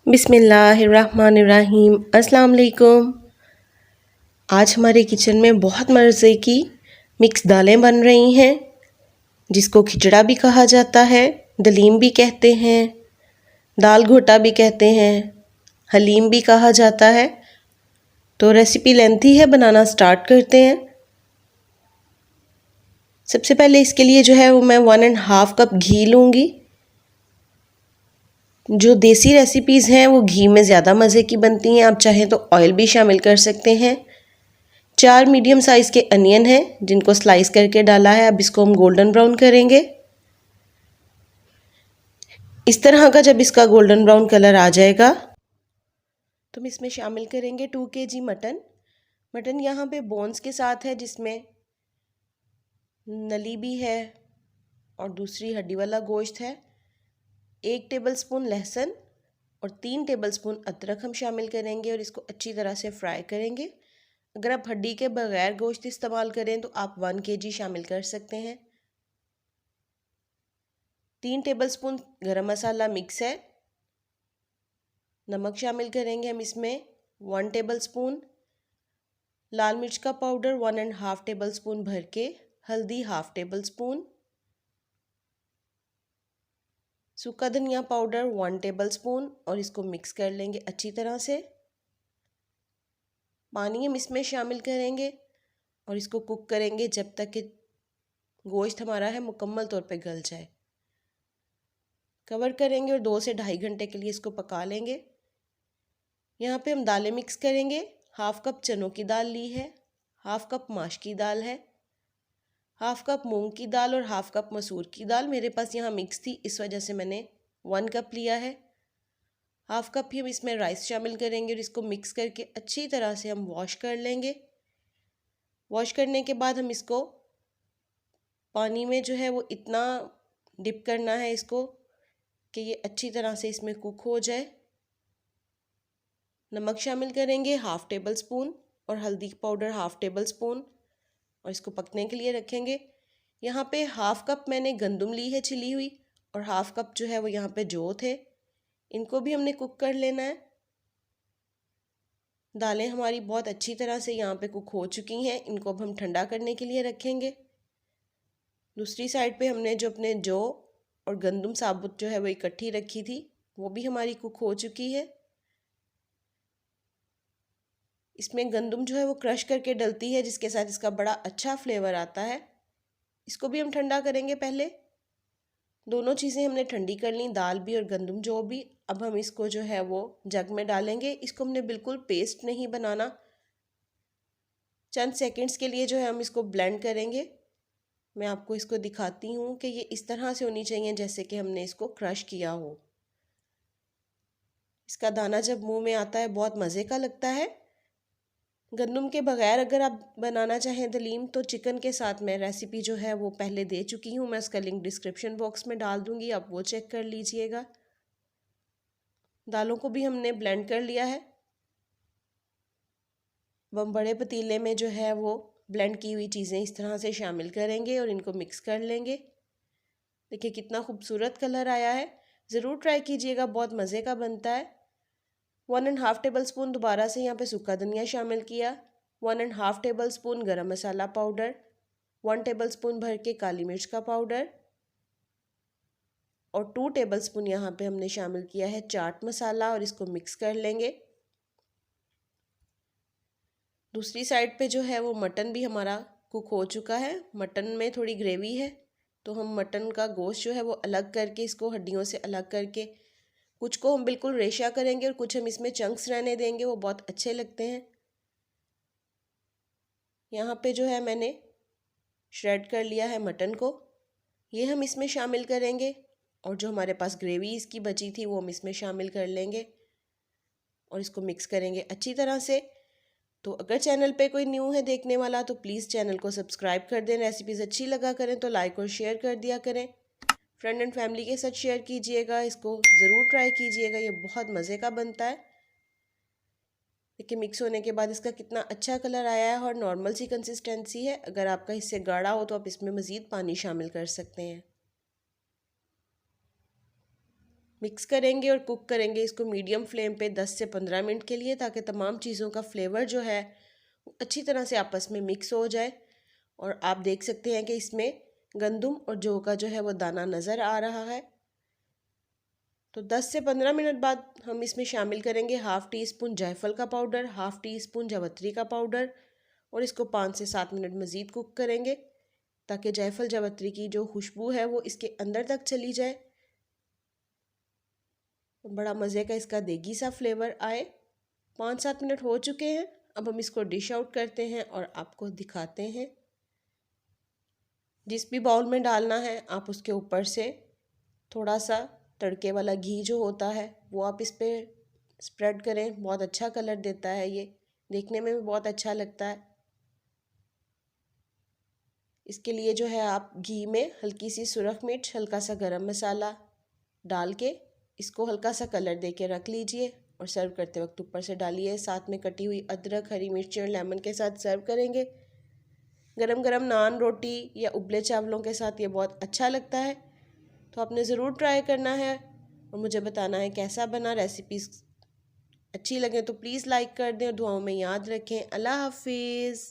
बिस्मिल्लाहिर्रहमानिर्रहीम। अस्सलाम वालेकुम। आज हमारे किचन में बहुत मज़े की मिक्स दालें बन रही हैं, जिसको खिचड़ा भी कहा जाता है, दलीम भी कहते हैं, दाल घोटा भी कहते हैं, हलीम भी कहा जाता है। तो रेसिपी लेंथी है, बनाना स्टार्ट करते हैं। सबसे पहले इसके लिए जो है वो मैं 1.5 कप घी लूँगी। जो देसी रेसिपीज़ हैं वो घी में ज़्यादा मज़े की बनती हैं, आप चाहें तो ऑयल भी शामिल कर सकते हैं। 4 मीडियम साइज़ के अनियन हैं जिनको स्लाइस करके डाला है। अब इसको हम गोल्डन ब्राउन करेंगे। इस तरह का जब इसका गोल्डन ब्राउन कलर आ जाएगा तो हम इसमें शामिल करेंगे 2 kg मटन। मटन यहाँ पे बोन्स के साथ है, जिसमें नली भी है और दूसरी हड्डी वाला गोश्त है। 1 टेबलस्पून लहसुन और 3 टेबलस्पून अदरक हम शामिल करेंगे और इसको अच्छी तरह से फ्राई करेंगे। अगर आप हड्डी के बगैर गोश्त इस्तेमाल करें तो आप 1 kg शामिल कर सकते हैं। 3 टेबलस्पून गरम मसाला मिक्स है। नमक शामिल करेंगे हम इसमें 1 टेबलस्पून, लाल मिर्च का पाउडर 1.5 टेबलस्पून भर के, हल्दी 1/2 टेबलस्पून, सूखा धनिया पाउडर 1 टेबलस्पून और इसको मिक्स कर लेंगे अच्छी तरह से। पानी हम इसमें शामिल करेंगे और इसको कुक करेंगे जब तक कि गोश्त हमारा है मुकम्मल तौर पे गल जाए। कवर करेंगे और 2 से 2.5 घंटे के लिए इसको पका लेंगे। यहाँ पे हम दालें मिक्स करेंगे। 1/2 कप चनों की दाल ली है, 1/2 कप माश की दाल है, 1/2 कप मूंग की दाल और 1/2 कप मसूर की दाल। मेरे पास यहाँ मिक्स थी, इस वजह से मैंने 1 कप लिया है। 1/2 कप ही हम इसमें राइस शामिल करेंगे और इसको मिक्स करके अच्छी तरह से हम वॉश कर लेंगे। वॉश करने के बाद हम इसको पानी में जो है वो इतना डिप करना है इसको कि ये अच्छी तरह से इसमें कुक हो जाए। नमक शामिल करेंगे 1/2 टेबलस्पून और हल्दी पाउडर 1/2 टेबलस्पून और इसको पकने के लिए रखेंगे। यहाँ पे 1/2 कप मैंने गंदम ली है छिली हुई और 1/2 कप जो है वो यहाँ पे जौ थे, इनको भी हमने कुक कर लेना है। दालें हमारी बहुत अच्छी तरह से यहाँ पे कुक हो चुकी हैं, इनको अब हम ठंडा करने के लिए रखेंगे। दूसरी साइड पे हमने जो अपने जौ और गंदम साबुत जो है वो इकट्ठी रखी थी, वो भी हमारी कुक हो चुकी है। इसमें गंदम जो है वो क्रश करके डलती है, जिसके साथ इसका बड़ा अच्छा फ्लेवर आता है। इसको भी हम ठंडा करेंगे पहले। दोनों चीज़ें हमने ठंडी कर ली, दाल भी और गंदम जौ भी। अब हम इसको जो है वो जग में डालेंगे। इसको हमने बिल्कुल पेस्ट नहीं बनाना, चंद सेकंड्स के लिए जो है हम इसको ब्लेंड करेंगे। मैं आपको इसको दिखाती हूँ कि ये इस तरह से होनी चाहिए जैसे कि हमने इसको क्रश किया हो। इसका दाना जब मुंह में आता है बहुत मज़े का लगता है। गंदम के बगैर अगर आप बनाना चाहें दलीम तो चिकन के साथ मैं रेसिपी जो है वो पहले दे चुकी हूँ, मैं उसका लिंक डिस्क्रिप्शन बॉक्स में डाल दूँगी, आप वो चेक कर लीजिएगा। दालों को भी हमने ब्लेंड कर लिया है। अब हम बड़े पतीले में जो है वो ब्लेंड की हुई चीज़ें इस तरह से शामिल करेंगे और इनको मिक्स कर लेंगे। देखिए कितना खूबसूरत कलर आया है, ज़रूर ट्राई कीजिएगा, बहुत मज़े का बनता है। 1.5 टेबलस्पून दोबारा से यहाँ पे सूखा धनिया शामिल किया, 1.5 टेबलस्पून गरम मसाला पाउडर, 1 टेबलस्पून भर के काली मिर्च का पाउडर और 2 टेबलस्पून यहाँ पे हमने शामिल किया है चाट मसाला और इसको मिक्स कर लेंगे। दूसरी साइड पे जो है वो मटन भी हमारा कुक हो चुका है। मटन में थोड़ी ग्रेवी है तो हम मटन का गोश्त जो है वो अलग करके, इसको हड्डियों से अलग करके, कुछ को हम बिल्कुल रेशा करेंगे और कुछ हम इसमें चंक्स रहने देंगे, वो बहुत अच्छे लगते हैं। यहाँ पे जो है मैंने श्रेड कर लिया है मटन को, ये हम इसमें शामिल करेंगे और जो हमारे पास ग्रेवी इसकी बची थी वो हम इसमें शामिल कर लेंगे और इसको मिक्स करेंगे अच्छी तरह से। तो अगर चैनल पे कोई न्यू है देखने वाला तो प्लीज़ चैनल को सब्सक्राइब कर दें। रेसिपीज़ अच्छी लगा करें तो लाइक और शेयर कर दिया करें। फ्रेंड एंड फैमिली के साथ शेयर कीजिएगा, इसको ज़रूर ट्राई कीजिएगा, ये बहुत मज़े का बनता है। देखिए मिक्स होने के बाद इसका कितना अच्छा कलर आया है और नॉर्मल सी कंसिस्टेंसी है। अगर आपका इससे गाढ़ा हो तो आप इसमें मज़ीद पानी शामिल कर सकते हैं। मिक्स करेंगे और कुक करेंगे इसको मीडियम फ्लेम पे 10 से 15 मिनट के लिए, ताकि तमाम चीज़ों का फ्लेवर जो है अच्छी तरह से आपस में मिक्स हो जाए। और आप देख सकते हैं कि इसमें गंदम और जौ का जो है वो दाना नज़र आ रहा है। तो 10 से 15 मिनट बाद हम इसमें शामिल करेंगे हाफ़ टी स्पून जायफल का पाउडर, हाफ़ टी स्पून जावित्री का पाउडर, और इसको 5 से 7 मिनट मज़ीद कुक करेंगे ताकि जायफल जावित्री की जो खुशबू है वो इसके अंदर तक चली जाए, बड़ा मज़े का इसका देगी सा फ्लेवर आए। 5-7 मिनट हो चुके हैं, अब हम इसको डिश आउट करते हैं और आपको दिखाते हैं। जिस भी बाउल में डालना है आप उसके ऊपर से थोड़ा सा तड़के वाला घी जो होता है वो आप इस पर स्प्रेड करें, बहुत अच्छा कलर देता है, ये देखने में भी बहुत अच्छा लगता है। इसके लिए जो है आप घी में हल्की सी सुरख मिर्च, हल्का सा गरम मसाला डाल के इसको हल्का सा कलर दे के रख लीजिए और सर्व करते वक्त ऊपर से डालिए। साथ में कटी हुई अदरक, हरी मिर्ची और लेमन के साथ सर्व करेंगे। गरम गरम नान, रोटी या उबले चावलों के साथ ये बहुत अच्छा लगता है। तो आपने ज़रूर ट्राई करना है और मुझे बताना है कैसा बना। रेसिपीज़ अच्छी लगे तो प्लीज़ लाइक कर दें और दुआओं में याद रखें। अल्लाह हाफिज़।